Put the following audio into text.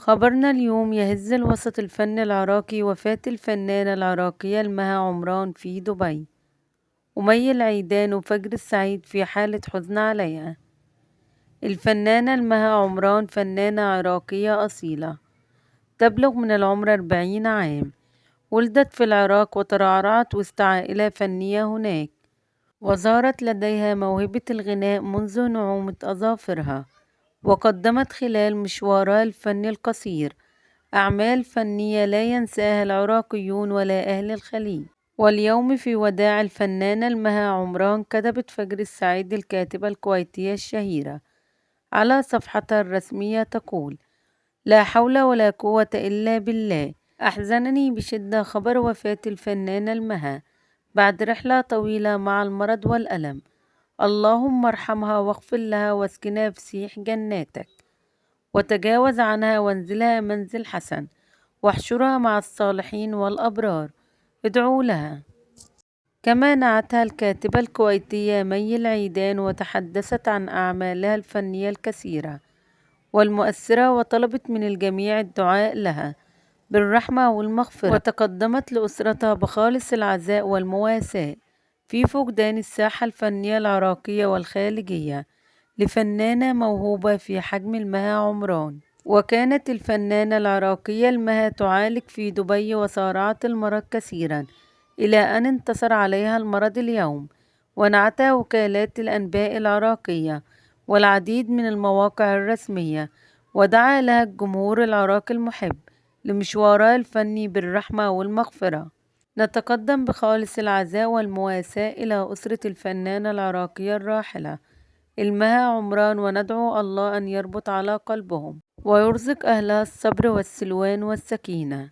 خبرنا اليوم يهز الوسط الفني العراقي وفاة الفنانة العراقية المها عمران في دبي. ومي العيدان وفجر السعيد في حالة حزن عليها. الفنانة المها عمران فنانة عراقية أصيلة تبلغ من العمر 40 عام. ولدت في العراق وترعرعت وسط عائلة فنية هناك، وظهرت لديها موهبة الغناء منذ نعومة أظافرها. وقدمت خلال مشوارها الفني القصير أعمال فنية لا ينساها العراقيون ولا أهل الخليج. واليوم في وداع الفنانة المها عمران، كتبت فجر السعيد الكاتبة الكويتية الشهيرة على صفحتها الرسمية تقول: لا حول ولا قوة إلا بالله. أحزنني بشدة خبر وفاة الفنانة المها بعد رحلة طويلة مع المرض والألم. اللهم ارحمها واغفر لها واسكنها فسيح جناتك، وتجاوز عنها وانزلها منزل حسن، واحشرها مع الصالحين والأبرار. ادعوا لها. كما نعتها الكاتبة الكويتية مي العيدان وتحدثت عن أعمالها الفنية الكثيرة والمؤثرة، وطلبت من الجميع الدعاء لها بالرحمة والمغفرة. وتقدمت لأسرتها بخالص العزاء والمواساة في فقدان الساحة الفنية العراقية والخارجية لفنانة موهوبة في حجم المها عمران. وكانت الفنانة العراقية المها تعالج في دبي، وصارعت المرض كثيرا إلى أن انتصر عليها المرض اليوم. ونعتها وكالات الأنباء العراقية والعديد من المواقع الرسمية، ودعا لها الجمهور العراقي المحب لمشوارها الفني بالرحمة والمغفرة. نتقدم بخالص العزاء والمواساة إلى أسرة الفنانة العراقية الراحلة المها عمران، وندعو الله أن يربط على قلبهم ويرزق أهلها الصبر والسلوان والسكينة.